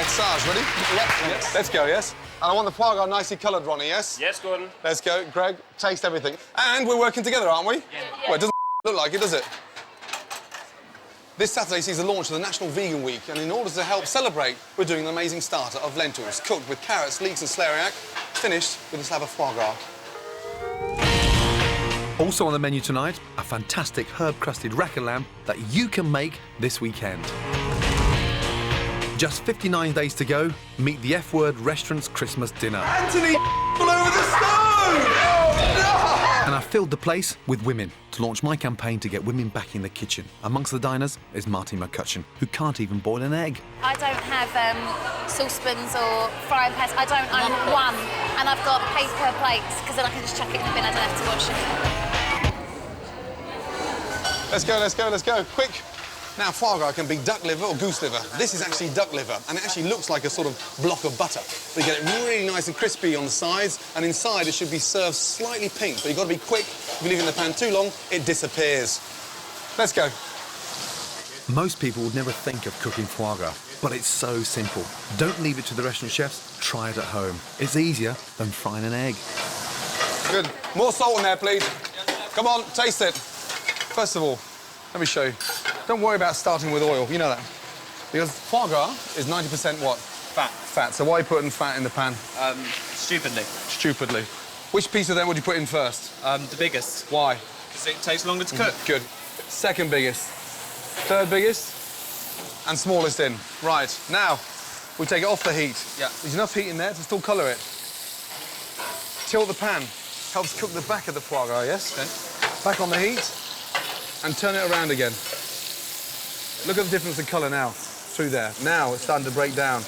Right, Sarge, ready? Yep. Yes. Let's go, yes? And I want the foie gras nicely coloured, Ronnie, yes? Yes, Gordon. Let's go. Greg, taste everything. And we're working together, aren't we? Yeah. Well, it doesn't look like it, does it? This Saturday sees the launch of the National Vegan Week, and in order to help celebrate, we're doing an amazing starter of lentils, cooked with carrots, leeks and celeriac, finished with a slab of foie gras. Also on the menu tonight, a fantastic herb-crusted rack of lamb that you can make this weekend. Just 59 days to go, meet the F-Word Restaurant's Christmas dinner. Anthony all over the stove! Oh, no! And I filled the place with women to launch my campaign to get women back in the kitchen. Amongst the diners is Marty McCutcheon, who can't even boil an egg. I don't have saucepans or frying pans. I don't own one. And I've got paper plates, because then I can just chuck it in the bin. I don't have to wash it. Let's go, let's go, let's go. Quick. Now, foie gras can be duck liver or goose liver. This is actually duck liver, and it actually looks like a sort of block of butter. But you get it really nice and crispy on the sides, and inside it should be served slightly pink, but you've got to be quick. If you leave it in the pan too long, it disappears. Let's go. Most people would never think of cooking foie gras, but it's so simple. Don't leave it to the restaurant chefs, try it at home. It's easier than frying an egg. Good. More salt in there, please. Come on, taste it. First of all, let me show you. Don't worry about starting with oil, you know that. Because foie gras is 90% what? Fat. Fat. So why are you putting fat in the pan? Stupidly. Stupidly. Which piece of them would you put in first? The biggest. Why? Because it takes longer to cook. Good. Second biggest. Third biggest. And smallest in. Right. Now, we take it off the heat. Yeah. There's enough heat in there to still colour it. Tilt the pan. Helps cook the back of the foie gras, yes? Okay. Back on the heat. And turn it around again. Look at the difference in colour now, through there. Now it's starting to break down.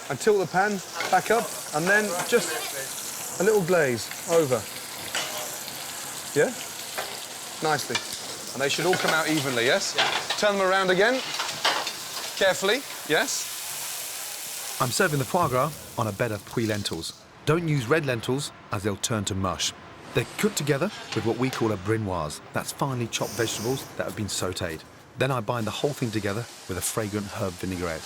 And tilt the pan back up, and then just a little glaze over. Yeah? Nicely. And they should all come out evenly, yes? Yeah. Turn them around again. Carefully, yes? I'm serving the foie gras on a bed of puy lentils. Don't use red lentils, as they'll turn to mush. They're cooked together with what we call a brunoise. That's finely chopped vegetables that have been sautéed. Then I bind the whole thing together with a fragrant herb vinaigrette.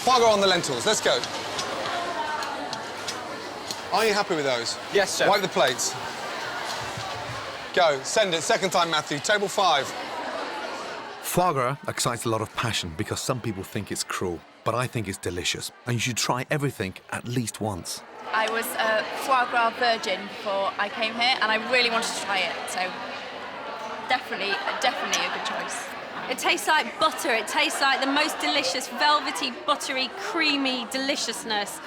Foie gras on the lentils, let's go. Are you happy with those? Yes, chef. Wipe the plates. Go, send it. Second time, Matthew. Table 5. Foie gras excites a lot of passion because some people think it's cruel, but I think it's delicious, and you should try everything at least once. I was a foie gras virgin before I came here, and I really wanted to try it, so definitely a good choice. It tastes like butter. It tastes like the most delicious, velvety, buttery, creamy deliciousness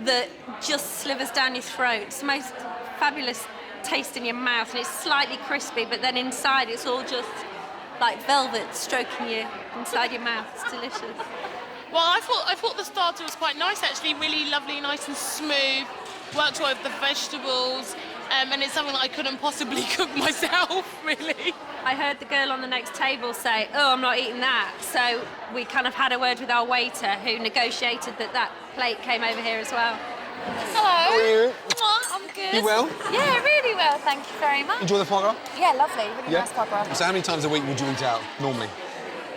that just slivers down your throat. It's the most fabulous taste in your mouth, and it's slightly crispy, but then inside it's all just like velvet stroking you inside your mouth. It's delicious. Well, I thought the starter was quite nice, actually, really lovely, nice and smooth, worked well with the vegetables, and it's something that I couldn't possibly cook myself, really. I heard the girl on the next table say, "Oh, I'm not eating that." So we kind of had a word with our waiter, who negotiated that plate came over here as well. Hello. How are you? I'm good. You well? Yeah, really well, thank you very much. Enjoy the foie gras? Yeah, lovely, really Yeah. nice foie gras. So how many times a week would you eat out, normally?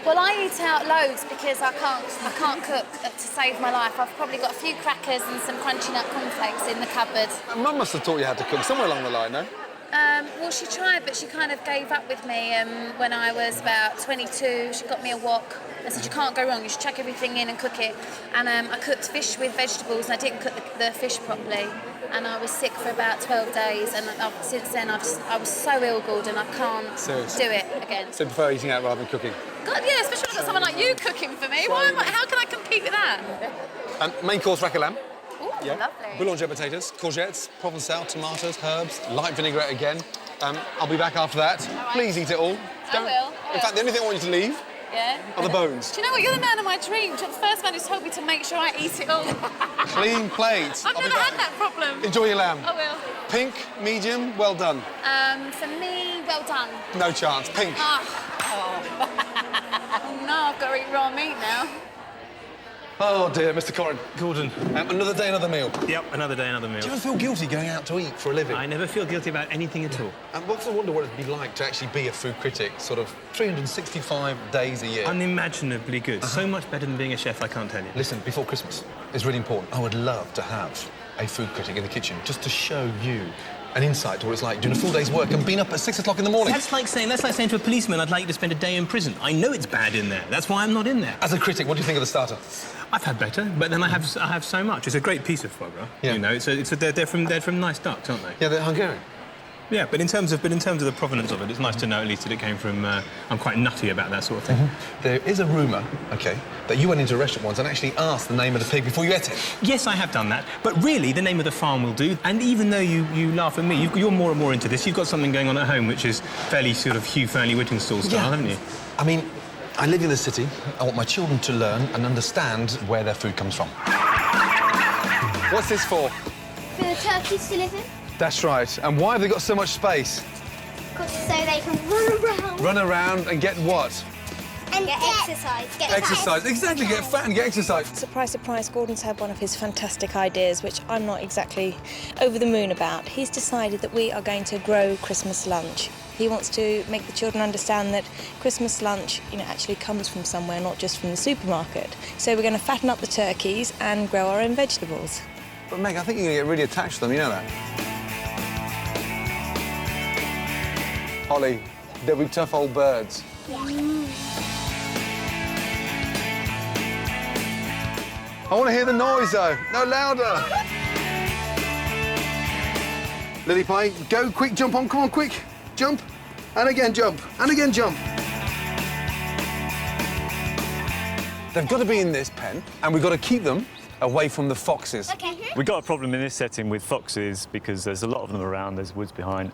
Well, I eat out loads because I can't cook to save my life. I've probably got a few crackers and some crunchy nut cornflakes in the cupboard. Mum must have taught you how to cook somewhere along the line, no? Well, she tried, but she kind of gave up with me when I was about 22. She got me a wok and said, "You can't go wrong, you should chuck everything in and cook it." And I cooked fish with vegetables, and I didn't cook the fish properly. And I was sick for about 12 days, and since then I was so ill, Gordon, I can't Seriously? do it again. So you prefer eating out rather than cooking? God, yeah, especially when I've got someone like you cooking for me. How can I compete with that? Main course, rack of lamb. Ooh, lovely. Boulanger potatoes, courgettes, provençal, tomatoes, herbs, light vinaigrette again. I'll be back after that. right. Please eat it all. I will. In fact, the only thing I want you to leave Yeah. are the bones. Do you know what? You're the man of my dreams. You're the first man who's told me to make sure I eat it all. Clean plate. I've never had that problem. Enjoy your lamb. I will. Pink, medium, well done. For me, well done. No chance. Pink. Oh no, I've got to eat raw meat now. Oh, dear, Mr. Corrin. Gordon. Another day, another meal. Yep, another day, another meal. Do you ever feel guilty going out to eat for a living? I never feel guilty about anything at all. And I wonder what it'd be like to actually be a food critic, sort of 365 days a year. Unimaginably good. So much better than being a chef, I can't tell you. Listen, before Christmas, it's really important. I would love to have a food critic in the kitchen just to show you an insight to what it's like doing a full day's work and being up at 6 o'clock in the morning. That's like saying to a policeman, I'd like you to spend a day in prison. I know it's bad in there. That's why I'm not in there. As a critic, what do you think of the starter? I've had better, but then I have so much. It's a great piece of foie gras. Yeah. You know, they're from nice ducks, aren't they? Yeah, they're Hungarian. Yeah, but in terms of the provenance of it, it's nice to know at least that it came from. I'm quite nutty about that sort of thing. There is a rumour, OK, that you went into a restaurant once and actually asked the name of the pig before you ate it. Yes, I have done that, but really the name of the farm will do. And even though you laugh at me, you're more and more into this. You've got something going on at home which is fairly sort of Hugh Fearnley-Whittingstall style, haven't you? I mean, I live in the city. I want my children to learn and understand where their food comes from. What's this for? For the turkeys to live in. That's right. And why have they got so much space? So they can run around. Run around and get what? And get exercise. Get Exercise. Exactly, get fat and get exercise. Surprise, surprise, Gordon's had one of his fantastic ideas, which I'm not exactly over the moon about. He's decided that we are going to grow Christmas lunch. He wants to make the children understand that Christmas lunch, actually comes from somewhere, not just from the supermarket. So we're going to fatten up the turkeys and grow our own vegetables. But Meg, I think you're going to get really attached to them, you know that? Holly, they'll be tough old birds. I want to hear the noise, though. No louder. Lily Pie, go, quick, jump on, come on, quick. Jump, and again jump, and again jump. They've got to be in this pen, and we've got to keep them away from the foxes. Okay. We've got a problem in this setting with foxes because there's a lot of them around, there's woods behind.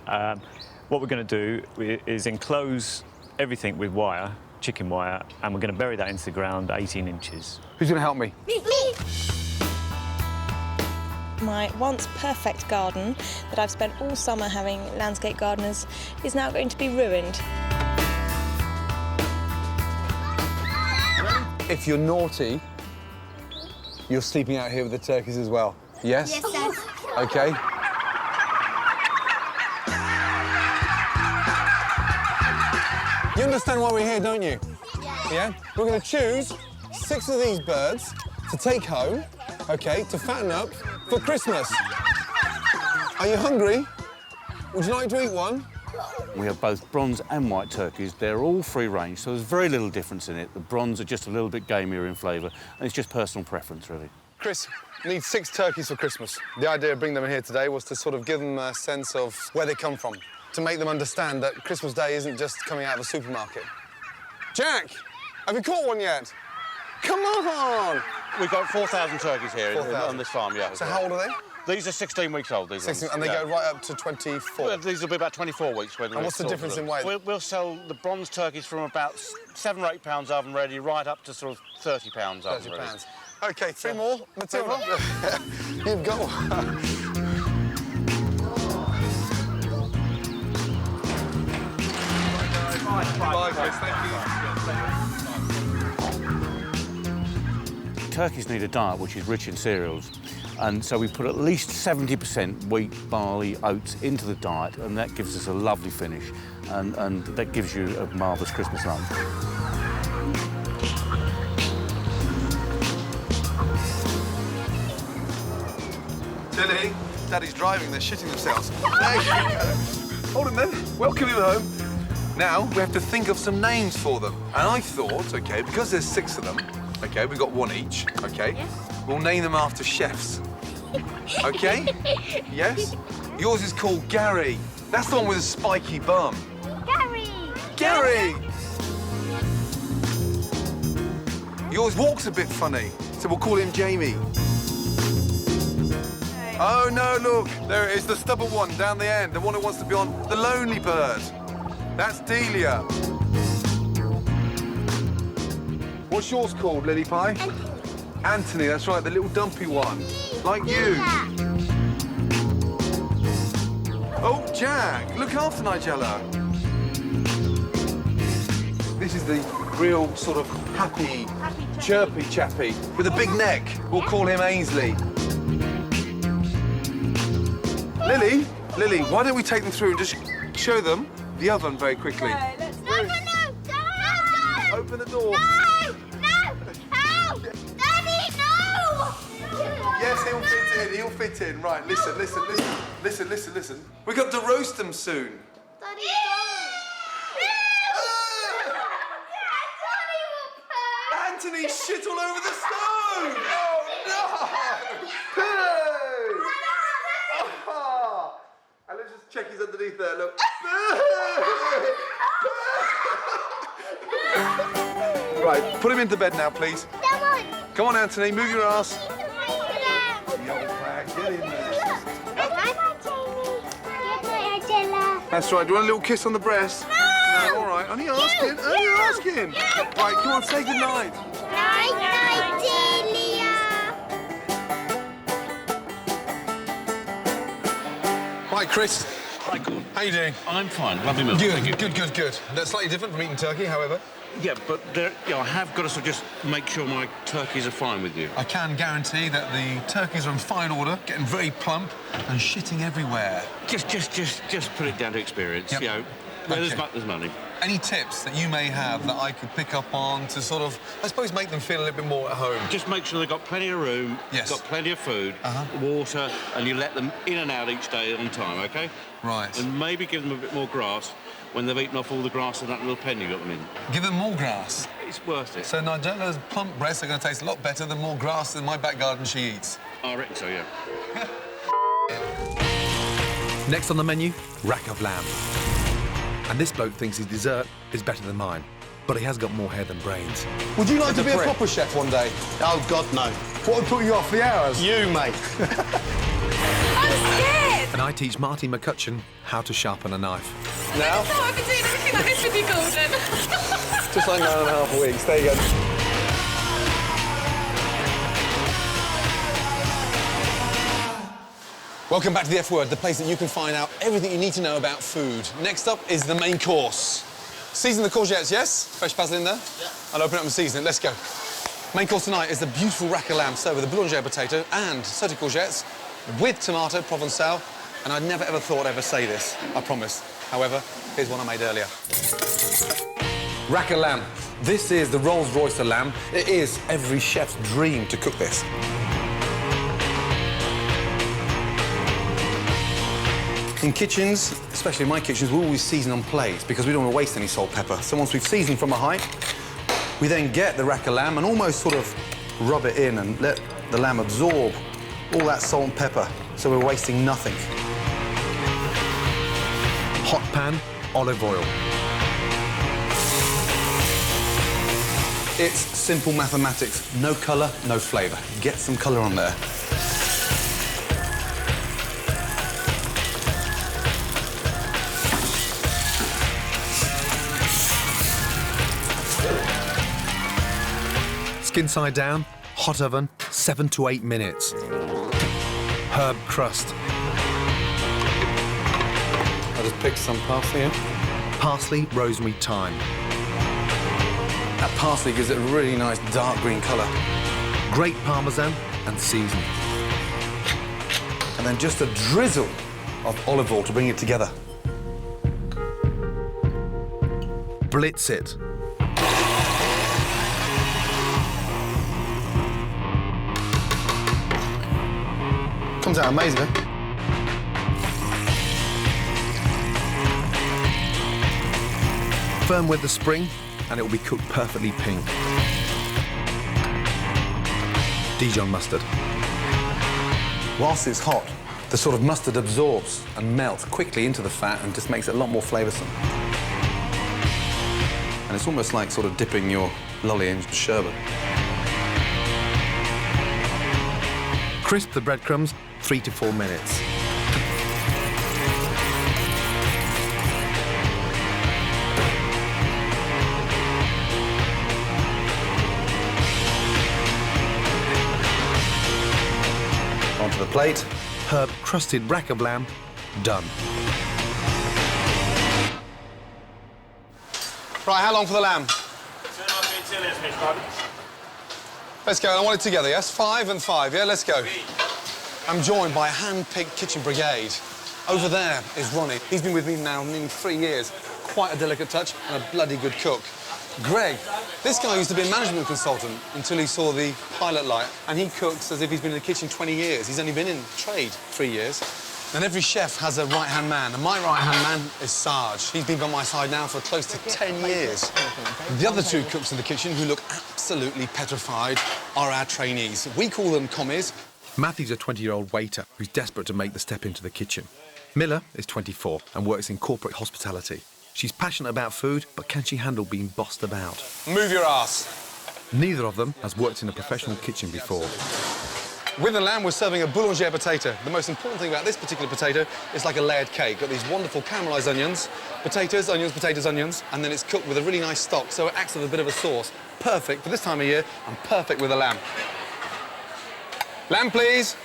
What we're going to do is enclose everything with wire, chicken wire, and we're going to bury that into the ground 18 inches. Who's going to help me? Me. My once perfect garden that I've spent all summer having landscape gardeners is now going to be ruined. If you're naughty, you're sleeping out here with the turkeys as well. Yes? Yes, Dad. OK. You understand why we're here, don't you? Yeah? We're going to choose 6 of these birds to take home, OK, to fatten up for Christmas. Are you hungry? Would you like to eat one? We have both bronze and white turkeys. They're all free range, so there's very little difference in it. The bronze are just a little bit gamier in flavour, and it's just personal preference, really. Chris needs 6 turkeys for Christmas. The idea of bringing them in here today was to sort of give them a sense of where they come from, to make them understand that Christmas Day isn't just coming out of a supermarket. Jack, have you caught one yet? Come on! We've got 4,000 turkeys here 4,000. on this farm, yeah. So how old are they? These are 16 weeks old, these 16, ones. and they yeah. go right up to 24. Well, these will be about 24 weeks. And what's the difference in weight? We'll sell the bronze turkeys from about 7 or 8 pounds oven ready right up to sort of 30 pounds oven ready. 30 pounds. OK, 3 more. Matilda, you've got one. Bye, Chris. Thank you. Turkeys need a diet which is rich in cereals, and so we put at least 70% wheat, barley, oats into the diet, and that gives us a lovely finish, and that gives you a marvellous Christmas lunch. Tilly, Daddy's driving, they're shitting themselves. Hold on then, welcome him home. Now, we have to think of some names for them. And I thought, OK, because there's 6 of them, OK, we've got 1 each, OK? Yeah. We'll name them after chefs. OK? Yes? Yours is called Gary. That's the one with a spiky bum. Gary. Gary! Yours walks a bit funny, so we'll call him Jamie. Oh, no, look. There it is, the stubborn one down the end, the one who wants to be on the lonely bird. That's Delia. What's yours called, Lily Pie? Anthony. Anthony, that's right, the little dumpy one. Like you. Yeah. Oh, Jack, look after Nigella. This is the real sort of happy chirpy chappy with a big neck. We'll call him Ainsley. Lily, why don't we take them through and just show them the oven very quickly? No, don't! Open the door. No! Help! Daddy, no! Yes, he'll fit in. Right, listen. We've got to roast them soon. Daddy, don't! Anthony shit all over the stove! Oh, no! Hey! Oh. And let's just check he's underneath there, look. Right, put him into bed now, please. Come on, Anthony, move your ass. Get in there. That's right. Do you want a little kiss on the breast? No, all right. Only asking. Right, come on, say goodnight. Night, Delia. Right, Chris. Hi, Gordon. How you doing? I'm fine. Lovely meal. Thank you. Good. That's slightly different from eating turkey, however. Yeah, but I have got to sort of just make sure my turkeys are fine with you. I can guarantee that the turkeys are in fine order, getting very plump and shitting everywhere. Just put it down to experience. Yep. You know, where Okay. there's money. Any tips that you may have that I could pick up on to sort of, I suppose, make them feel a little bit more at home? Just make sure they've got plenty of room, Yes. got plenty of food, water, and you let them in and out each day on time, OK? Right. And maybe give them a bit more grass when they've eaten off all the grass in that little pen you got them in. Give them more grass. It's worth it. So Nigella's plump breasts are going to taste a lot better than more grass in my back garden she eats. I reckon so, yeah. Next on the menu, rack of lamb. And this bloke thinks his dessert is better than mine, but he has got more hair than brains. Would you like to be a proper chef one day? Oh, God, no. What would put you off the hours? You, mate. I'm scared! And I teach Marty McCutcheon how to sharpen a knife. Now? Oh, I've been doing everything like this with you, Gordon. Just like 9.5 weeks. There you go. Welcome back to the F Word, the place that you can find out everything you need to know about food. Next up is the main course. Season the courgettes, yes? Fresh basil in there? Yeah. I'll open it up and season it. Let's go. Main course tonight is the beautiful rack of lamb served with a boulanger potato and sauté courgettes with tomato provençal. And I'd never ever thought I'd ever say this, I promise. However, here's one I made earlier. Rack of lamb. This is the Rolls Royce of lamb. It is every chef's dream to cook this. In kitchens, especially my kitchens, we always season on plates because we don't want to waste any salt, pepper. So once we've seasoned from a height, we then get the rack of lamb and almost sort of rub it in and let the lamb absorb all that salt and pepper, so we're wasting nothing. Hot pan, olive oil. It's simple mathematics. No colour, no flavour. Get some colour on there. Skin side down, hot oven, 7 to 8 minutes. Herb crust. I'll just pick some parsley in. Parsley, rosemary, thyme. That parsley gives it a really nice dark green colour. Grate parmesan and season. And then just a drizzle of olive oil to bring it together. Blitz it. Comes out amazing, eh? Firm with the spring, and it will be cooked perfectly pink. Dijon mustard. Whilst it's hot, the sort of mustard absorbs and melts quickly into the fat and just makes it a lot more flavoursome. And it's almost like sort of dipping your lolly in sherbet. Crisp the breadcrumbs, 3 to 4 minutes. Onto the plate. Herb crusted rack of lamb, done. Right, how long for the lamb? 2.5 minutes, Let's go. I want it together, yes? 5 and 5, yeah? Let's go. I'm joined by a hand-picked kitchen brigade. Over there is Ronnie. He's been with me now nearly 3 years. Quite a delicate touch and a bloody good cook. Greg, this guy used to be a management consultant until he saw the pilot light, and he cooks as if he's been in the kitchen 20 years. He's only been in trade 3 years. And every chef has a right-hand man, and my right-hand man is Sarge. He's been by my side now for close to 10 years. The other two cooks in the kitchen, who look absolutely petrified, are our trainees. We call them commies. Matthew's a 20-year-old waiter who's desperate to make the step into the kitchen. Miller is 24 and works in corporate hospitality. She's passionate about food, but can she handle being bossed about? Move your ass. Neither of them has worked in a professional kitchen before. With the lamb, we're serving a boulanger potato. The most important thing about this particular potato is like a layered cake. Got these wonderful caramelised onions, potatoes, onions, and then it's cooked with a really nice stock, so it acts as a bit of a sauce. Perfect for this time of year, and perfect with a lamb. Lamb, please.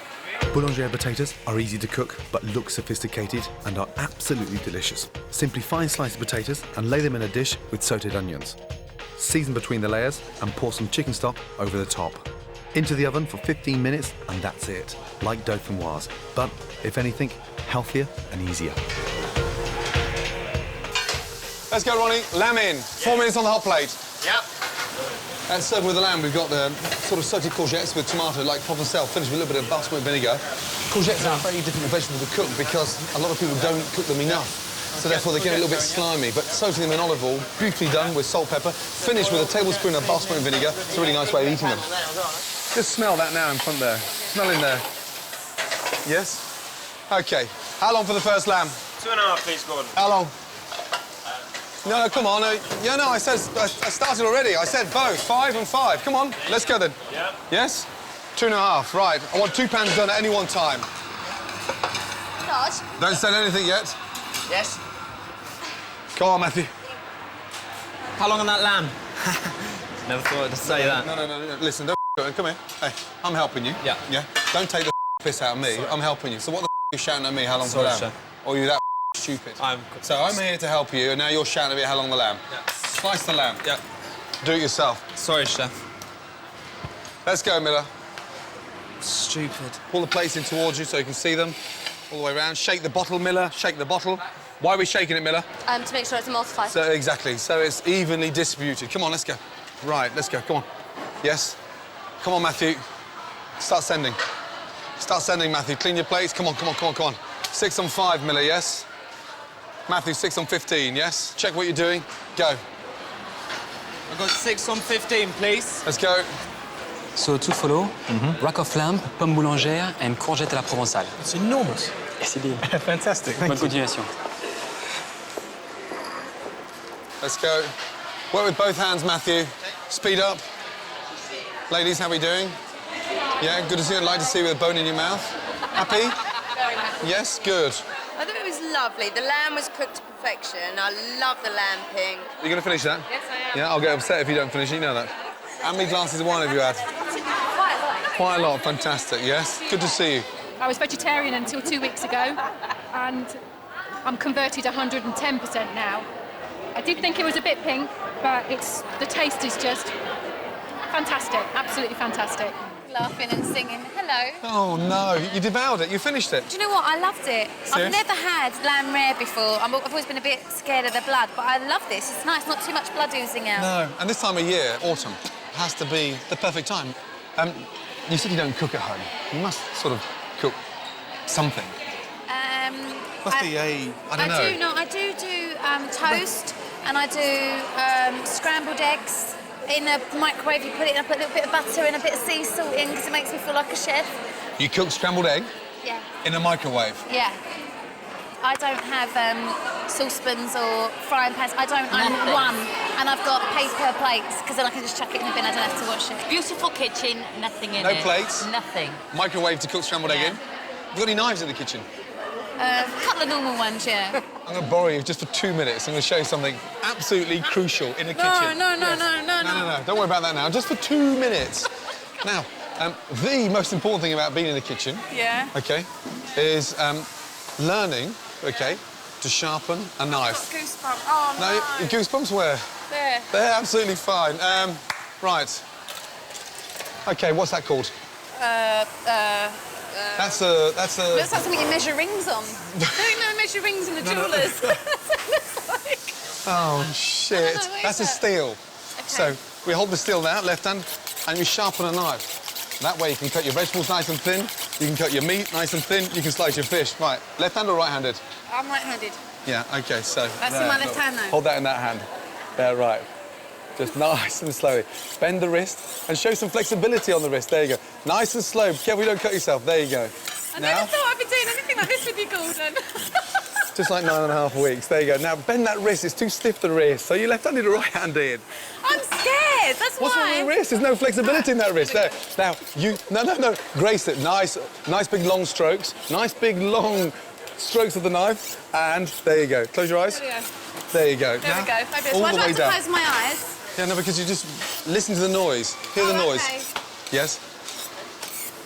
Boulanger potatoes are easy to cook, but look sophisticated and are absolutely delicious. Simply fine slice potatoes and lay them in a dish with sautéed onions. Season between the layers and pour some chicken stock over the top. Into the oven for 15 minutes and that's it, like dauphinoise, but if anything, healthier and easier. Let's go, Ronnie. Lamb in. 4 minutes on the hot plate. Yep. And served with the lamb, we've got the sort of sauté courgettes with tomato, like provençal, finished with a little bit of basmati vinegar. Courgettes are a very difficult vegetable to cook because a lot of people don't cook them enough. So therefore they get a little bit slimy, but sauté them in olive oil, beautifully done with salt, pepper, finished with a tablespoon of basmati vinegar. It's a really nice way of eating them. Just smell that now in front there. Smell in there. Yes? OK. How long for the first lamb? 2.5, please, Gordon. How long? No, come on. Yeah, no, I started already. I said both, 5 and 5. Come on, let's go then. Yeah. Yes? 2.5, right. I want 2 pans done at any one time. Sarge? Don't say anything yet. Yes. Go on, Matthew. How long on that lamb? Never thought I'd say that. No. Listen, don't come here. Hey, I'm helping you. Yeah. Yeah? Don't take the piss out of me. Sorry. I'm helping you. So what the are you shouting at me? How long's Sorry, the lamb? chef. Or are you that stupid? So I'm here to help you, and now you're shouting at me how long the lamb. Yeah. Slice the lamb. Yeah. Do it yourself. Sorry, chef. Let's go, Miller. Stupid. Pull the plates in towards you so you can see them all the way around. Shake the bottle, Miller. Shake the bottle. Why are we shaking it, Miller? To make sure it's emulsified. So, exactly. So it's evenly distributed. Come on, let's go. Right, let's go. Come on. Yes? Come on, Matthew. Start sending. Start sending, Matthew. Clean your plates. Come on. 6 on 5, Miller, yes? Matthew, 6 on 15, yes? Check what you're doing. Go. I've got 6 on 15, please. Let's go. So to follow, rack of lamb, pomme boulangère, and courgette à la provençale. It's enormous. Yes, indeed. Fantastic. Bonne continuation. Let's go. Work with both hands, Matthew. Speed up. Ladies, how are we doing? Yeah, good to see you. I'd like to see you with a bone in your mouth. Happy? Very happy. Yes, good. I thought it was lovely. The lamb was cooked to perfection. I love the lamping. You're going to finish that? Yes, I am. Yeah, I'll get upset if you don't finish it. You know that. How many glasses of wine have you had? Quite a lot. Fantastic, yes? Good to see you. I was vegetarian until 2 weeks ago, and I'm converted 110% now. I did think it was a bit pink, but the taste is just fantastic, absolutely fantastic. Laughing and singing, hello. Oh, no, you devoured it. You finished it. Do you know what? I loved it. Serious? I've never had lamb rare before. I've always been a bit scared of the blood, but I love this. It's nice, not too much blood oozing out. No, and this time of year, autumn, has to be the perfect time. You said you don't cook at home. You must sort of cook something. Must be I don't know. I do toast, and I do scrambled eggs. In a microwave, you put it in, I put a little bit of butter and a bit of sea salt in because it makes me feel like a chef. You cook scrambled egg? Yeah. In a microwave? Yeah. I don't have saucepans or frying pans. I have one, and I've got paper plates because then I can just chuck it in the bin. I don't have to wash it. Beautiful kitchen, nothing in it. No plates? Nothing. Microwave to cook scrambled egg in? Have you got any knives in the kitchen? A couple of normal ones, yeah. I'm going to borrow you just for 2 minutes. I'm going to show you something absolutely crucial in the kitchen. No. Don't worry about that now. Just for 2 minutes. Now, the most important thing about being in the kitchen, OK, is learning, OK, to sharpen a knife. Goosebumps. Oh, no. Goosebumps where? There. They're absolutely fine. Right. Okay, what's that called? That's a... Looks like something you measure rings on. Don't know, measure rings in the jewellers. Oh, shit. That's a steel. Okay. So we hold the steel now, left hand, and we sharpen a knife. That way you can cut your vegetables nice and thin, you can cut your meat nice and thin, you can slice your fish. Right, left-handed or right-handed? I'm right-handed. Yeah, OK, so... That's in my left hand, though. Hold that in that hand. There, right. Just nice and slowly. Bend the wrist and show some flexibility on the wrist. There you go. Nice and slow. Be careful you don't cut yourself. There you go. I never thought I'd be doing anything like this with you, Gordon. Just like 9.5 weeks. There you go. Now, bend that wrist. It's too stiff, the wrist. So you're left-handed or right-handed? I'm scared. That's What's wrong with the wrist? There's no flexibility in that wrist. There. Now, you... No. Grace it. Nice big, long strokes. Nice big, long strokes of the knife. And there you go. Close your eyes. There you go. There we go. Fabulous. All Well, the I'd way like to down. close my eyes. Yeah, no, because you just listen to the noise. Hear the noise. Okay. Yes?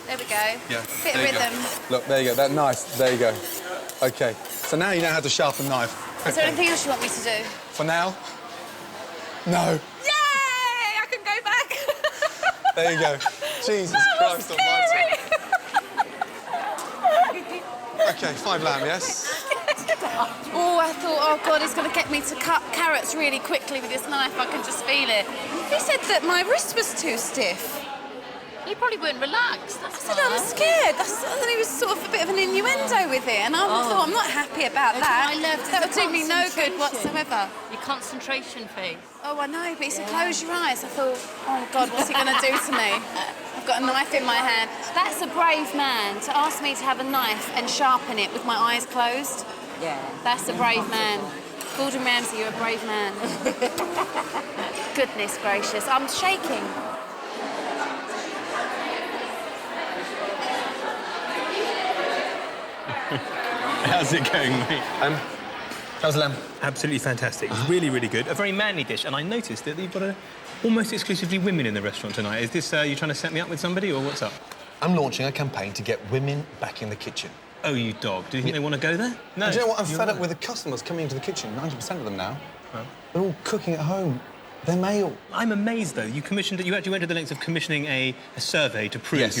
There we go. Yeah. Bit of there you rhythm. go. Look, there you go. That nice. There you go. OK. So now you know how to sharpen a knife. Is there anything else you want me to do? For now? No. Yay! I can go back. There you go. Jesus Christ almighty. OK, 5 lamb, yes? Oh, I thought, oh, God, he's going to get me to cut carrots really quickly with this knife. I can just feel it. He said that my wrist was too stiff. You probably weren't relaxed. I said I'm scared. And then he was sort of a bit of an innuendo with it, and I thought, I'm not happy about that. That would do me no good whatsoever. Your concentration phase. Oh, I know, but he said, close your eyes. I thought, oh, God, what's he going to do to me? I've got a knife in my hand. That's a brave man, to ask me to have a knife and sharpen it with my eyes closed. Yeah. That's a brave man. Gordon Ramsay, you're a brave man. Goodness gracious, I'm shaking. How's it going, mate? How's the lamb? Absolutely fantastic. It's really, really good. A very manly dish, and I noticed that you've got almost exclusively women in the restaurant tonight. Is this you trying to set me up with somebody, or what's up? I'm launching a campaign to get women back in the kitchen. Oh, you dog. Do you think they want to go there? No. And do you know what? I'm You're fed up right. with the customers coming into the kitchen. 90% of them now. They're all cooking at home. They're male. I'm amazed, though. You actually went to the lengths of commissioning a survey to prove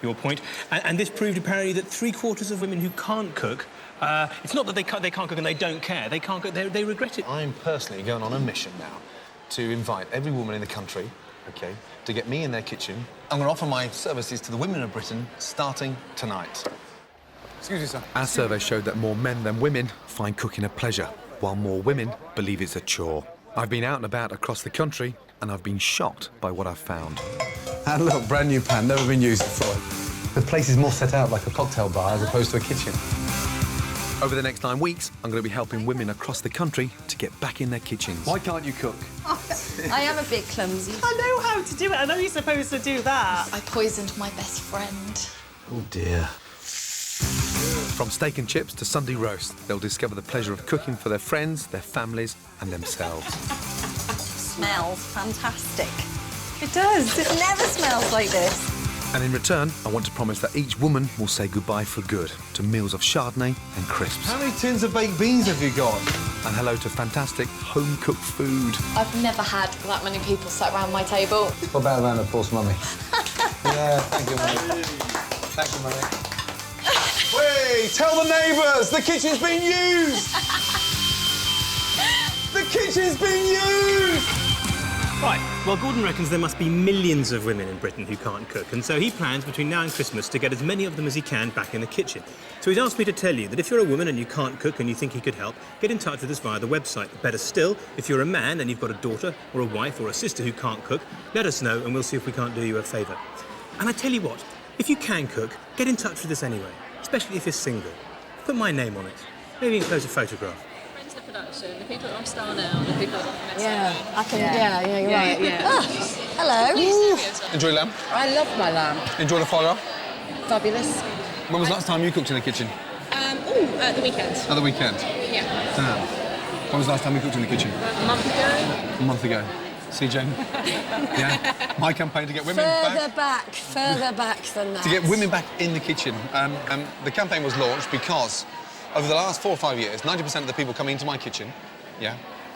your point. And this proved, apparently, that 3/4 of women who can't cook, it's not that they can't cook and they don't care. They can't cook, they regret it. I'm personally going on a mission now to invite every woman in the country, OK, to get me in their kitchen. I'm going to offer my services to the women of Britain starting tonight. Excuse me, sir. Our survey showed that more men than women find cooking a pleasure, while more women believe it's a chore. I've been out and about across the country, and I've been shocked by what I've found. And look, brand new pan, never been used before. The place is more set out like a cocktail bar as opposed to a kitchen. Over the next 9 weeks, I'm going to be helping women across the country to get back in their kitchens. Why can't you cook? I am a bit clumsy. I know how to do it. I know you're supposed to do that. I poisoned my best friend. Oh, dear. From steak and chips to Sunday roast, they'll discover the pleasure of cooking for their friends, their families and themselves. Smells fantastic. It does. It never smells like this. And in return, I want to promise that each woman will say goodbye for good to meals of Chardonnay and crisps. How many tins of baked beans have you got? And hello to fantastic home-cooked food. I've never had that many people sat around my table. What about around of course, Mummy? Yeah, thank you, Mummy. Thank you, Mummy. Wait, tell the neighbours, the kitchen's been used! The kitchen's been used! Right, well, Gordon reckons there must be millions of women in Britain who can't cook, and so he plans between now and Christmas to get as many of them as he can back in the kitchen. So he's asked me to tell you that if you're a woman and you can't cook and you think he could help, get in touch with us via the website. Better still, if you're a man and you've got a daughter or a wife or a sister who can't cook, let us know and we'll see if we can't do you a favour. And I tell you what, if you can cook, get in touch with us anyway, especially if you're single. Put my name on it. Maybe enclose a photograph. The production, the people on Star Now, the people on I can. Yeah, you're right. Yeah. Hello. Enjoy lamb? I love my lamb. Enjoy the foie gras? Fabulous. When was the last time you cooked in the kitchen? The weekend. At the weekend? Yeah. Damn. When was the last time you cooked in the kitchen? A month ago. A month ago. See, Jane? Yeah? My campaign to get women Further back than that. To get women back in the kitchen. The campaign was launched because over the last 4 or 5 years, 90% of the people coming into my kitchen,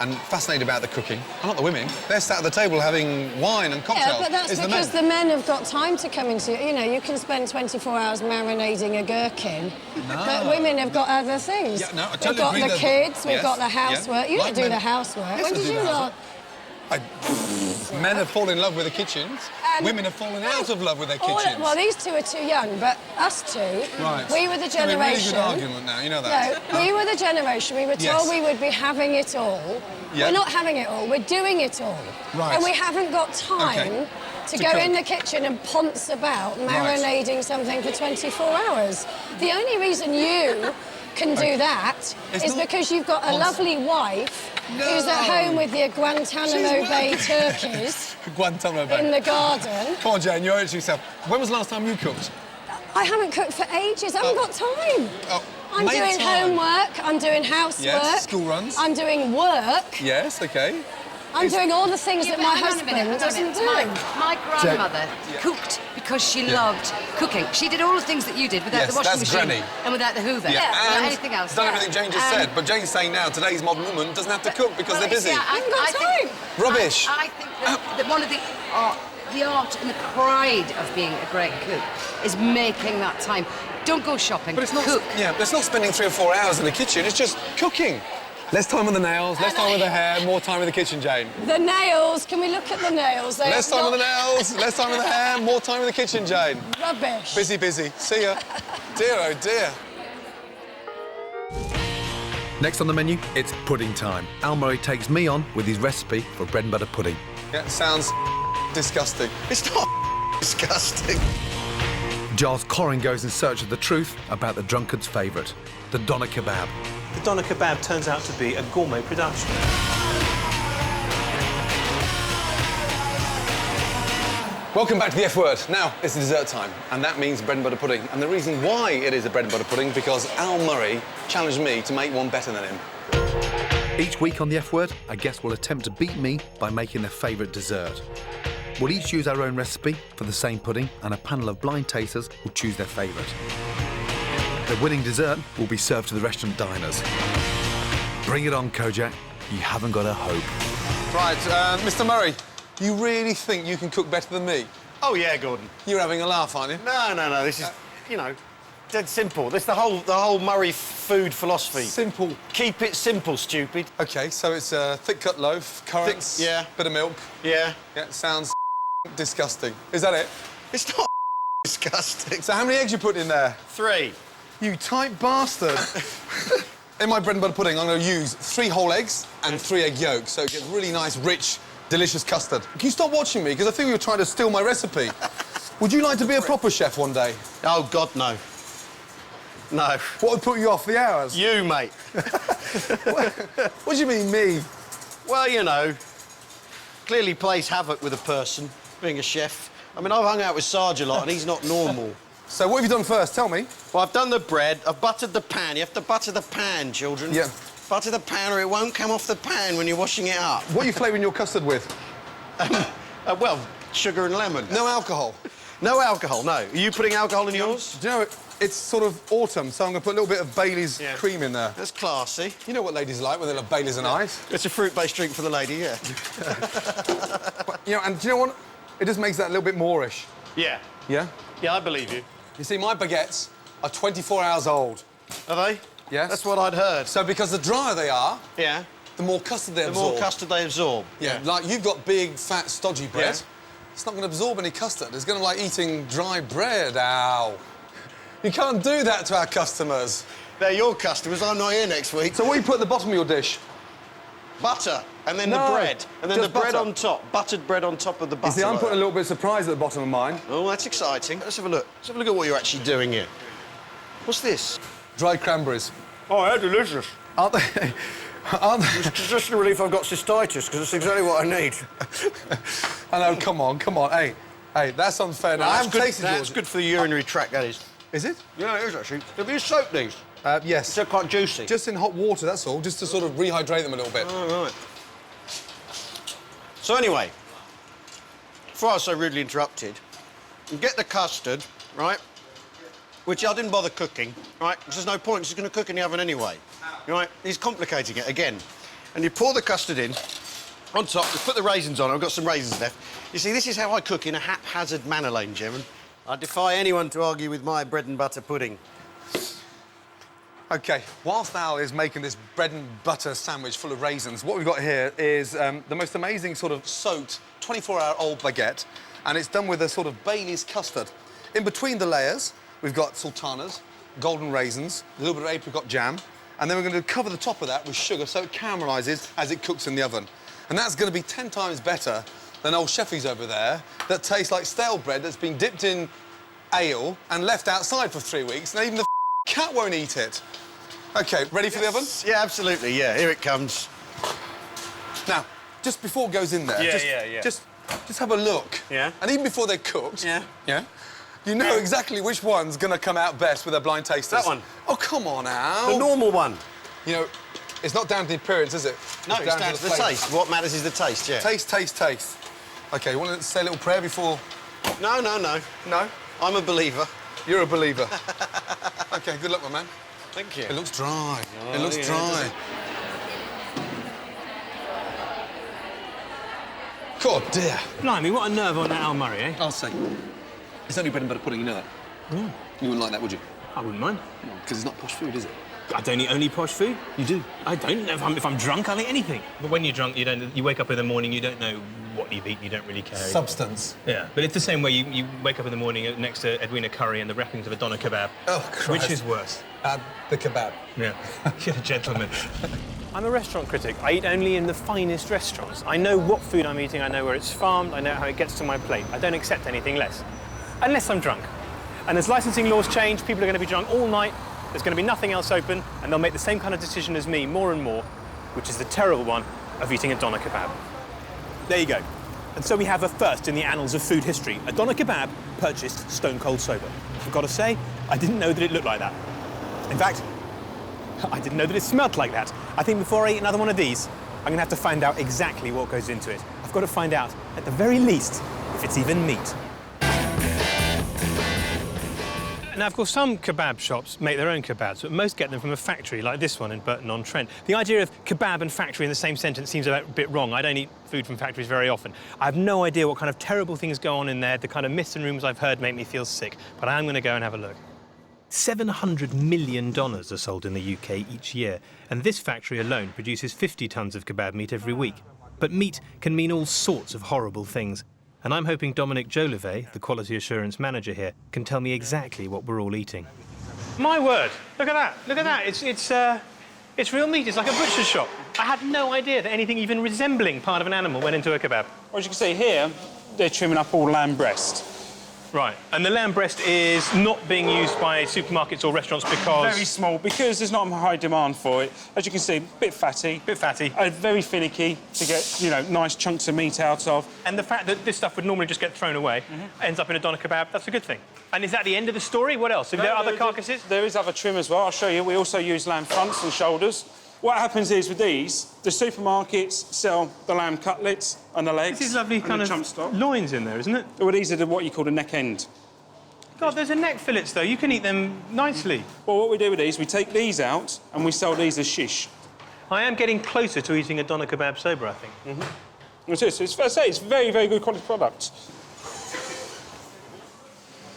and fascinated about the cooking are not the women. They're sat at the table having wine and cocktails. Yeah, but that's It's because the the men have got time to come into... You know, you can spend 24 hours marinating a gherkin, but women have got other things. Yeah, no, I We've totally got agree the that- kids, we've yes, got the yeah. housework. You Like don't do men- the housework. Yes, When I did do you the not? Men have fallen in love with the kitchens. Women have fallen out of love with their kitchens. Well, these two are too young, but us two, Right. we were the It's gonna be a generation... really good argument now, you know that. No, we were the generation, we were told Yes. we would be having it all. Yeah. We're not having it all, we're doing it all. Right. And we haven't got time Okay. to To go cook. in the kitchen and ponce about marinating something for 24 hours. The only reason you can do that It's is not because you've got a ponce. lovely wife who's at home with your Guantanamo Bay turkeys Guantanamo Bay. in the garden. Come on, Jane, you owe it to yourself. When was the last time you cooked? I haven't cooked for ages. I haven't got time. Oh, I'm make doing time. homework. I'm doing housework. Yes, school runs. I'm doing work. Yes, OK. I'm doing all the things that my husband doesn't do. My grandmother cooked because she loved cooking. She did all the things that you did without the washing that's machine Granny. and without the Hoover, Yeah, without and anything else. done everything Jane just said, but Jane's saying now today's modern woman doesn't have to cook because they're busy. I think, Rubbish. I think that one of the art and the pride of being a great cook is making that time. Don't go shopping. But it's not. Cook. Yeah, but it's not spending 3 or 4 hours in the kitchen. It's just cooking. Less time with the nails, less time with the hair, more time in the kitchen, Jane. The nails. Can we look at the nails? They Less time with the nails, less time with the hair, more time in the kitchen, Jane. Rubbish. Busy, busy. See ya. Dear, oh dear. Next on the menu, it's pudding time. Al Murray takes me on with his recipe for bread and butter pudding. Yeah, it sounds disgusting. It's not disgusting. Giles Corrin goes in search of the truth about the drunkard's favourite, the doner kebab. The doner kebab turns out to be a gourmet production. Welcome back to the F word. Now, it's dessert time, and that means bread and butter pudding. And the reason why it is a bread and butter pudding, because Al Murray challenged me to make one better than him. Each week on the F word, a guest will attempt to beat me by making their favourite dessert. We'll each use our own recipe for the same pudding, and a panel of blind tasters will choose their favourite. The winning dessert will be served to the restaurant diners. Bring it on, Kojak. You haven't got a hope. Right, Mr. Murray, you really think you can cook better than me? Oh, yeah, Gordon. You're having a laugh, aren't you? No, this is, you know, dead simple. This is the whole Murray food philosophy. Simple. Keep it simple, stupid. OK, so it's a thick-cut loaf, currants, bit of milk. Yeah. Yeah, it sounds disgusting. Is that it? It's not disgusting. So how many eggs you put in there? 3. You tight bastard. In my bread and butter pudding, I'm going to use 3 whole eggs and 3 egg yolks, so it gets really nice, rich, delicious custard. Can you stop watching me? Because I think you were trying to steal my recipe. Would you like to be a proper chef one day? Oh, God, no. No. What would put you off the hours? You, mate. What do you mean, me? Well, you know, clearly plays havoc with a person, being a chef. I mean, I've hung out with Sarge a lot, and he's not normal. So what have you done first? Tell me. Well, I've done the bread. I've buttered the pan. You have to butter the pan, children. Yeah. Butter the pan, or it won't come off the pan when you're washing it up. What are you flavouring your custard with? Well, sugar and lemon. No alcohol? No alcohol, no. Are you putting alcohol in yours? Do you know, it's sort of autumn, so I'm going to put a little bit of Bailey's cream in there. That's classy. You know what ladies like when they love Bailey's and ice? It's a fruit-based drink for the lady, yeah. You know, and do you know what? It just makes that a little bit moreish. Yeah. Yeah? Yeah, I believe you. You see, my baguettes are 24 hours old. Are they? Yes. That's what I'd heard. So because the drier they are, yeah, the more custard they absorb. The more custard they absorb. Yeah, like you've got big, fat, stodgy bread. Yeah. It's not going to absorb any custard. It's going to like eating dry bread. Ow. You can't do that to our customers. They're your customers. I'm not here next week. So what do you put at the bottom of your dish? Butter, and then the bread. And then the bread on top. Buttered bread on top of the butter. You see, I'm putting a little bit of surprise at the bottom of mine. Oh, that's exciting. Let's have a look. Let's have a look at what you're actually doing here. What's this? Dried cranberries. Oh, they're delicious. Aren't they? Aren't they? It's just a relief I've got cystitis, because it's exactly what I need. I know, come on. Hey, that's unfair. Now, I haven't tasted yours. That's good for the urinary tract, that is. Is it? Yeah, it is, actually. Have you soaked these? Yes. They're quite juicy. Just in hot water, that's all, just to sort of rehydrate them a little bit. Oh, right. So anyway, before I was so rudely interrupted, you get the custard, right, which I didn't bother cooking, right, because there's no point, it's just going to cook in the oven anyway, right? He's complicating it again. and you pour the custard in. On top, you put the raisins on. I've got some raisins left. You see, this is how I cook in a haphazard manner, ladies and gentlemen. I defy anyone to argue with my bread and butter pudding. OK, whilst Al is making this bread and butter sandwich full of raisins, what we've got here is the most amazing sort of soaked 24-hour-old baguette, and it's done with a sort of Bailey's custard. In between the layers, we've got sultanas, golden raisins, a little bit of apricot jam, and then we're going to cover the top of that with sugar so it caramelizes as it cooks in the oven. And that's going to be 10 times better than old Sheffy's over there that tastes like stale bread that's been dipped in ale and left outside for 3 weeks, and even the cat won't eat it. OK, ready for the oven? Yeah, absolutely, yeah. Here it comes. Now, just before it goes in there, just have a look. Yeah. And even before they're cooked, yeah, you know exactly which one's going to come out best with their blind tasters. That one. Oh, come on, Al. The normal one. You know, it's not down to the appearance, is it? No, it's down to the taste. What matters is the taste, yeah. Taste, taste, taste. OK, you want to say a little prayer before... No. No? I'm a believer. You're a believer. OK, good luck, my man. Thank you. It looks dry. Oh, it looks yeah, dry. God, dear. Blimey, what a nerve on that Al Murray, eh? I'll say. It's only bread and butter pudding, you know that. Mm. You wouldn't like that, would you? I wouldn't mind. Because it's not posh food, is it? I don't eat only posh food. You do? I don't. If I'm drunk, I'll eat anything. But when you're drunk, you don't. You wake up in the morning, you don't know what you've eaten. You don't really care. Substance. Yeah, but it's the same way you wake up in the morning next to Edwina curry and the wrappings of a doner kebab. Oh, Christ. Which is worse? The kebab. Yeah. You're a gentleman. I'm a restaurant critic. I eat only in the finest restaurants. I know what food I'm eating. I know where it's farmed. I know how it gets to my plate. I don't accept anything less, unless I'm drunk. And as licensing laws change, people are going to be drunk all night. There's going to be nothing else open, and they'll make the same kind of decision as me more and more, which is the terrible one of eating a doner kebab. There you go. And so we have a first in the annals of food history. A doner kebab purchased stone cold sober. I've got to say, I didn't know that it looked like that. In fact, I didn't know that it smelled like that. I think before I eat another one of these, I'm going to have to find out exactly what goes into it. I've got to find out, at the very least, if it's even meat. Now, of course, some kebab shops make their own kebabs, but most get them from a factory, like this one in Burton-on-Trent. The idea of kebab and factory in the same sentence seems a bit wrong. I don't eat food from factories very often. I have no idea what kind of terrible things go on in there. The kind of myths and rumours I've heard make me feel sick. But I am going to go and have a look. $700 million are sold in the UK each year, and this factory alone produces 50 tonnes of kebab meat every week. But meat can mean all sorts of horrible things. And I'm hoping Dominic Jolivet, the quality assurance manager here, can tell me exactly what we're all eating. My word! Look at that! Look at that! It's real meat. It's like a butcher's shop. I had no idea that anything even resembling part of an animal went into a kebab. Well, as you can see here, they're trimming up all lamb breast. Right, and the lamb breast is not being used by supermarkets or restaurants because... Very small, because there's not a high demand for it. As you can see, a bit fatty. Bit fatty. Very finicky to get, you know, nice chunks of meat out of. And the fact that this stuff would normally just get thrown away ends up in a doner kebab, that's a good thing. And is that the end of the story? What else? Are there other carcasses? There is other trim as well. I'll show you. We also use lamb fronts and shoulders. What happens is with these, the supermarkets sell the lamb cutlets and the legs. This is lovely kind of loins in there, isn't it? Well, these are what you call the neck end. God, there's a neck fillets, though. You can eat them nicely. Well, what we do with these, we take these out and we sell these as shish. I am getting closer to eating a doner kebab sober, I think. It is. It's fair to say, it's very, very good quality product.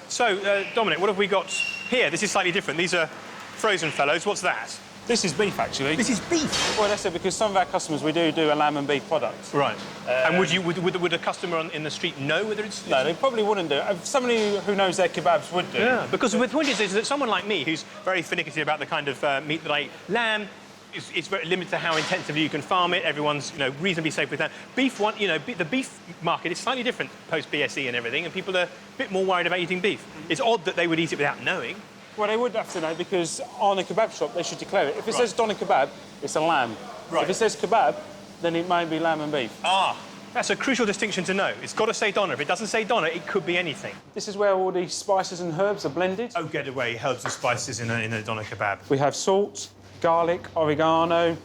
So, Dominic, what have we got here? This is slightly different. These are frozen fellows. What's that? This is beef, actually. This is beef? Well, that's it, because some of our customers, we do a lamb and beef product. Right. And would a customer in the street know whether it's... No, they probably wouldn't do it. Somebody who knows their kebabs would do. Yeah, because the point is that someone like me, who's very finicky about the kind of meat that I eat, lamb, it's very limited to how intensively you can farm it. Everyone's, you know, reasonably safe with that. Beef, the beef market is slightly different post-BSE and everything, and people are a bit more worried about eating beef. It's odd that they would eat it without knowing. Well, they would have to know, because on a kebab shop, they should declare it. If it says doner kebab, it's a lamb. Right. If it says kebab, then it may be lamb and beef. Ah, that's a crucial distinction to know. It's got to say doner. If it doesn't say doner, it could be anything. This is where all the spices and herbs are blended. Oh, get away, herbs and spices in a doner kebab. We have salt, garlic, oregano,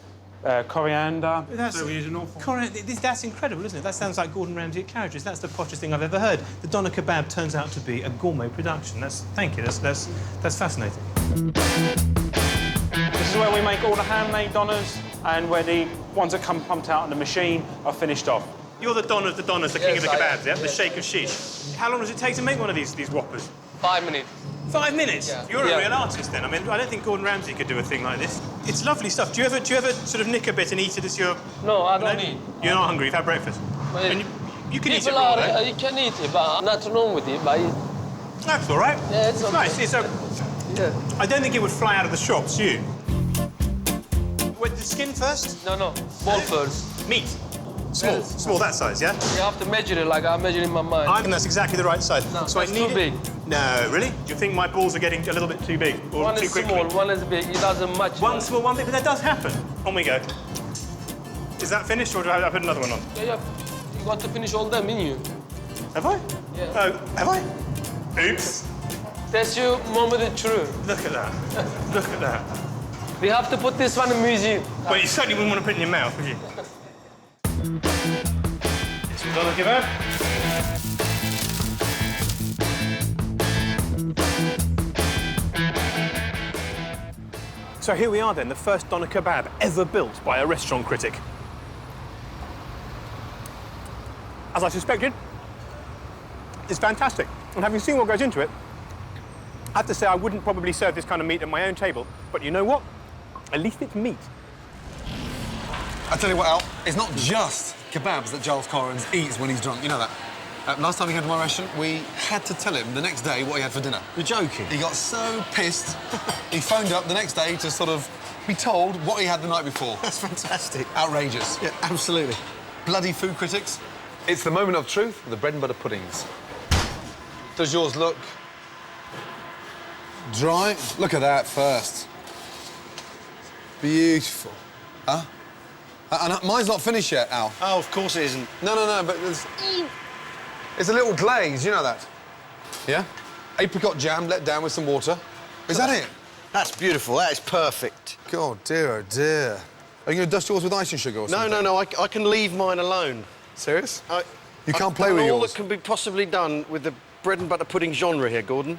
coriander. That's incredible, isn't it? That sounds like Gordon Ramsay at Carriages. That's the poshest thing I've ever heard. The doner kebab turns out to be a gourmet production. Thank you. That's fascinating. This is where we make all the handmade donnas and where the ones that come pumped out in the machine are finished off. You're the Don of the Donnas, the king of the kebabs, yeah? The Sheikh of Shish. How long does it take to make one of these whoppers? 5 minutes. 5 minutes? Yeah. You're a real artist then. I mean, I don't think Gordon Ramsay could do a thing like this. It's lovely stuff. Do you ever sort of nick a bit and eat it as your... No, I don't eat. You're not hungry, you've had breakfast. Well, And you can eat it people raw, are, though. you can eat it, but I'm not wrong with it, but That's all right. Yeah, it's okay. nice. Yeah. I don't think it would fly out of the shops, you. Wait, the skin first? No, ball first. Meat? Small? Small, that size, yeah? You have to measure it like I measure in my mind. I think that's exactly the right size. No, so that's I need too big. No, really? Do you think my balls are getting a little bit too big? Or One too is quickly? small, one is big. It doesn't match. One small, one big, but that does happen. On we go. Is that finished, or do I put another one on? Yeah. You got to finish all the menu. Have I? Yeah. Oh, have I? Oops. That's your moment of truth. Look at that. Look at that. We have to put this one in the museum. Well, you certainly wouldn't want to put it in your mouth, would you? This one's on the kebab. So here we are then, the first doner kebab ever built by a restaurant critic. As I suspected, it's fantastic. And having seen what goes into it, I have to say I wouldn't probably serve this kind of meat at my own table, but you know what? At least it's meat. I tell you what, Al, it's not just kebabs that Giles Corrins eats when he's drunk. You know that. Last time he came to my restaurant, we had to tell him the next day what he had for dinner. You're joking? He got so pissed, he phoned up the next day to sort of be told what he had the night before. That's fantastic. Outrageous. Yeah, absolutely. Bloody food critics. It's the moment of truth with the bread and butter puddings. Does yours look dry? Look at that first. Beautiful. Huh? And mine's not finished yet, Al. Oh, of course it isn't. No, but it's a little glaze, you know that? Yeah? Apricot jam let down with some water. Is that it? That's beautiful. That is perfect. God, dear, oh, dear. Are you going to dust yours with icing sugar or something? No. I can leave mine alone. Serious? You can't play with all yours? that can be possibly done with the bread and butter pudding genre here, Gordon.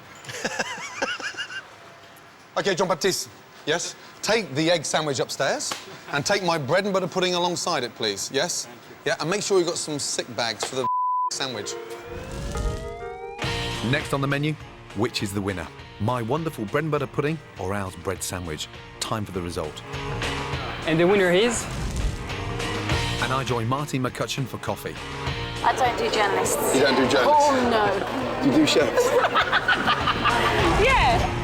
OK, Jean-Baptiste. Yes? Take the egg sandwich upstairs and take my bread and butter pudding alongside it, please. Yes? Yeah, and make sure you've got some sick bags for the sandwich. Next on the menu, which is the winner? My wonderful bread and butter pudding or Al's bread sandwich? Time for the result. And the winner is... And I join Marty McCutcheon for coffee. I don't do journalists. You don't do journalists? Oh, no. Do you do chefs? Yeah.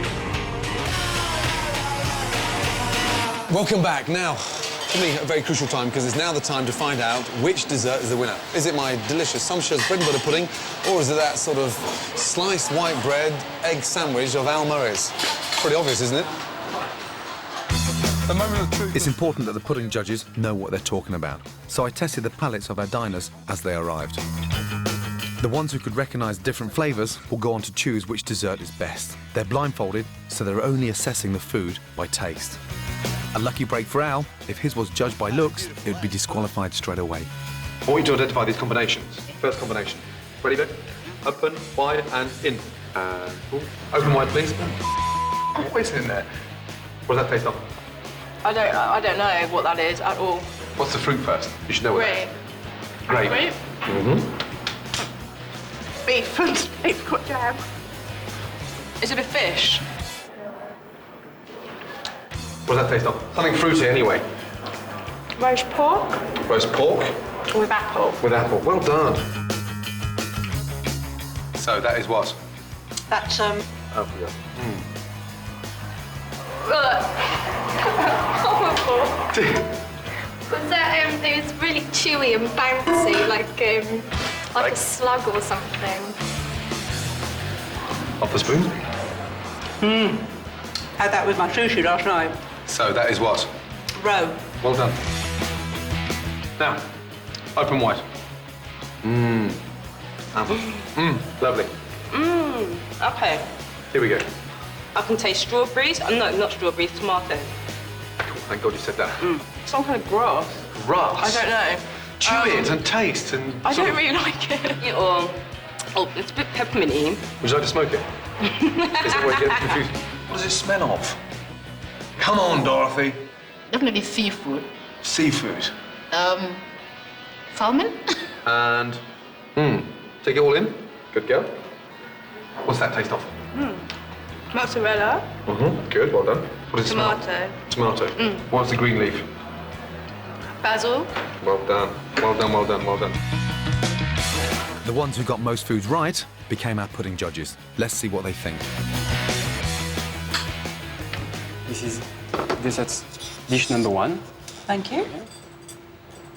Welcome back. Now, for me, a very crucial time, because it's now the time to find out which dessert is the winner. Is it my delicious sumptuous bread and butter pudding, or is it that sort of sliced white bread egg sandwich of Al Murray's? Pretty obvious, isn't it? The moment of truth. It's important that the pudding judges know what they're talking about, so I tested the palates of our diners as they arrived. The ones who could recognise different flavours will go on to choose which dessert is best. They're blindfolded, so they're only assessing the food by taste. A lucky break for Al. If his was judged by looks, it would be disqualified straight away. I want you to identify these combinations. First combination. Ready, Ben? Open, wide, and in. Open wide, please. What is in there? What does that taste of? I don't know what that is at all. What's the fruit first? You should know what that is. Grape. Grape. Beef and apricot jam. Is it a fish? What does that taste of? Something fruity anyway. Roast pork Roast pork with apple. with apple. Well done. So that is what? That's Apricot. Was that it was really chewy and bouncy, like a slug or something. Off the spoon. Had that with my sushi last night. So that is what? Roe. Well done. Now, open wide. Apple. Lovely. Okay. Here we go. I can taste strawberries. No, not strawberries, tomato. Thank God you said that. Some kind of grass. Grass? I don't know. Chew it and taste and... I don't really like it. Oh, it's a bit pepperminty. Would you like to smoke it? Is it where you get confused? What does it smell of? Come on, Dorothy. Definitely seafood. Seafood. Salmon? And, take it all in. Good girl. What's that taste of? Mozzarella. Good, well done. What does it smell? Tomato. Tomato. What's the green leaf? Basil. Well done. Well done, well done, well done. The ones who got most foods right became our pudding judges. Let's see what they think. This is dessert dish number 1. Thank you.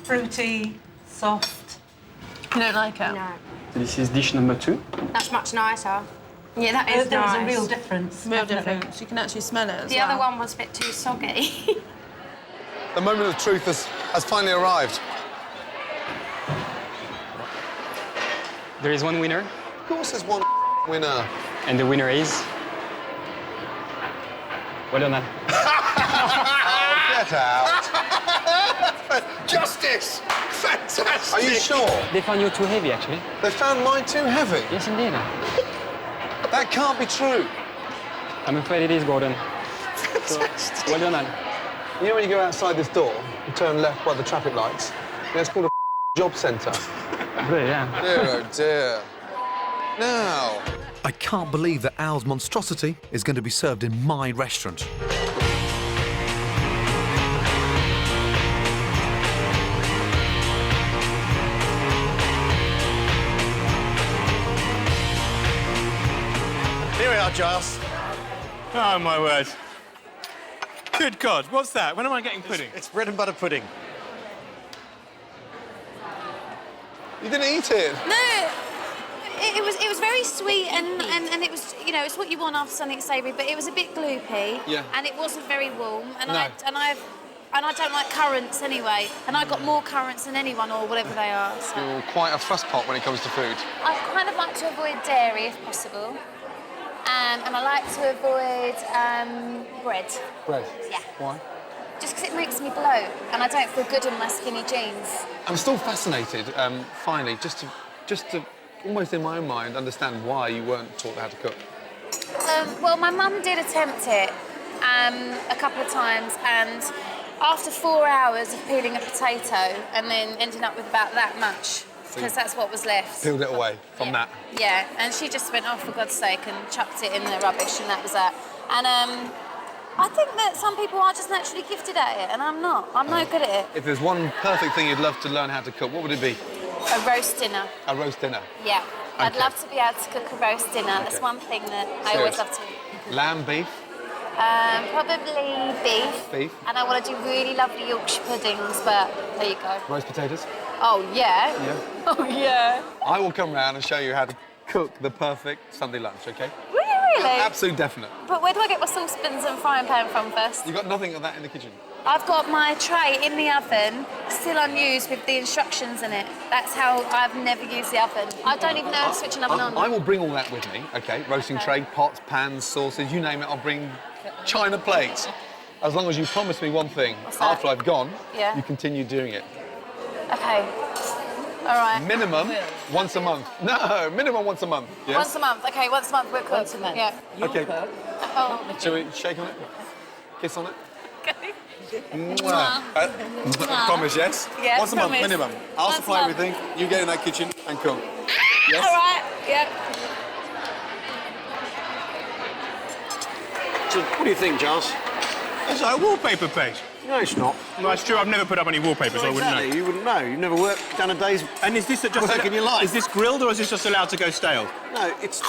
Fruity, soft. You don't like it? No. This is dish number 2. That's much nicer. Yeah, that is There nice. was a real difference. Real definitely. difference. You can actually smell it as The other one was a bit too soggy. The moment of truth has finally arrived. There is one winner, Of course there's one winner. and the winner is... Well done, Al. Get out. Justice! Fantastic! Are you sure? They found you too heavy, actually. They found mine too heavy? Yes, indeed. That can't be true. I'm afraid it is, Gordon. So, well done, Al. You know when you go outside this door, you turn left by the traffic lights, it's called a job centre. Yeah. Dear, oh dear. Now... I can't believe that Al's monstrosity is going to be served in my restaurant. Here we are, Giles. Oh, my word. Good God, what's that? When am I getting pudding? It's bread and butter pudding. You didn't eat it? No, it was very sweet and it was, you know, it's what you want after something savoury, but it was a bit gloopy. Yeah. And it wasn't very warm. And No. I don't like currants anyway. And I got more currants than anyone or whatever they are. So. You're quite a fuss pot when it comes to food. I kind of like to avoid dairy if possible. And I like to avoid bread. Bread? Yeah. Why? Just because it makes me bloat and I don't feel good in my skinny jeans. I'm still fascinated, finally, just to almost in my own mind understand why you weren't taught how to cook. Well, my mum did attempt it a couple of times, and after 4 hours of peeling a potato and then ending up with about that much, because that's what was left. Peeled it away from that. Yeah, and she just went, oh, for God's sake, and chucked it in the rubbish, and that was that. And I think that some people are just naturally gifted at it, and I'm not. I'm no good at it. If there's one perfect thing you'd love to learn how to cook, what would it be? A roast dinner. A roast dinner? Yeah. I'd Okay. love to be able to cook a roast dinner. That's Okay. one thing that I always Serious? love to. Lamb, beef? Probably beef. Beef. And I want to do really lovely Yorkshire puddings, but there you go. Roast potatoes? Oh, yeah. Yeah. Oh, yeah. I will come round and show you how to cook the perfect Sunday lunch, OK? Will you really? Absolute definite. But where do I get my saucepans and frying pan from first? You've got nothing of that in the kitchen? I've got my tray in the oven, still unused with the instructions in it. That's how I've never used the oven. I don't even know how to switch an oven on. I will bring all that with me, OK? Roasting tray, pots, pans, sauces, you name it, I'll bring china plates. As long as you promise me one thing, after I've gone, Yeah. you continue doing it. Okay. All right. Minimum once a month. No, minimum once a month. Yes? Once a month. Okay, once a month we'll cook. Once a month. Yeah. OK. Oh. Shall we shake on it? Kiss on it? Okay. Mwah. Promise, yes? Yes, once a month, promise. minimum. I'll Once a supply month. everything. You get in that kitchen and cook. Yes? All right. Yeah. So, what do you think, Giles? It's like a wallpaper page. No, it's not. No, it's true. I've never put up any wallpaper, so I wouldn't know. You wouldn't know. You've never worked done a day's And is this just work in your life. Is this grilled or is this just allowed to go stale? No, it's...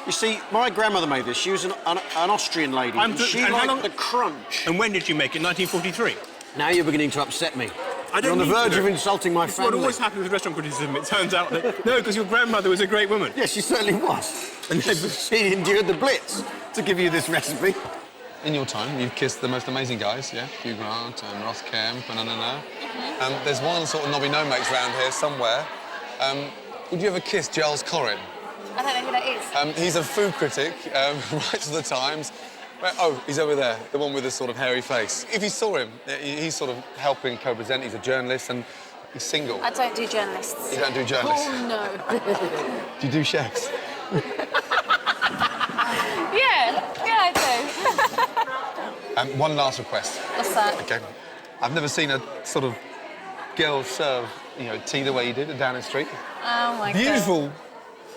You see, my grandmother made this. She was an Austrian lady. And she and how liked long- the crunch. And when did you make it? 1943. Now you're beginning to upset me. I don't You're on the need to verge know. of insulting my It's family. what always happens with restaurant criticism. It turns out that no, because your grandmother was a great woman. Yes, she certainly was. And she endured the Blitz to give you this recipe. In your time, you've kissed the most amazing guys, yeah? Hugh Grant and Ross Kemp and there's one sort of knobby no-mates around here somewhere. Would you ever kiss Giles Corrin? I don't know who that is. He's a food critic, writes for the Times. Oh, he's over there, the one with the sort of hairy face. If you saw him, he's sort of helping co-present. He's a journalist and he's single. I don't do journalists. You don't do journalists? Oh, no. Do you do chefs? Yeah, I do. One last request. What's that? Okay. I've never seen a sort of girl serve, tea the way you did at Downing Street. Oh my God. Beautiful,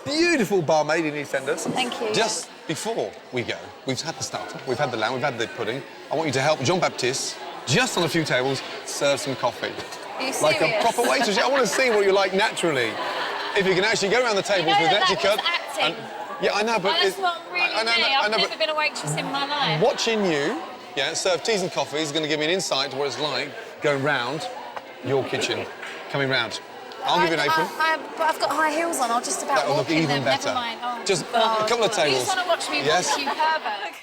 beautiful barmaid in EastEnders. Thank you. Just before we go, we've had the starter, we've had the lamb, we've had the pudding. I want you to help Jean-Baptiste, just on a few tables, serve some coffee. Are you serious? Like a proper waitress. I want to see what you're like naturally. If you can actually go around the tables with an etiquette. Acting. Yeah, I know, but That's not really me. I've never been a waitress in my life. Watching you, serve teas and coffees is going to give me an insight to what it's like going round your kitchen, coming round. I'll give you an apron. But I've got high heels on. I'll just about That'll walk look in even them. better. Never mind. Oh, Just a couple of tables. You just want to watch me Yes. watch you pervert.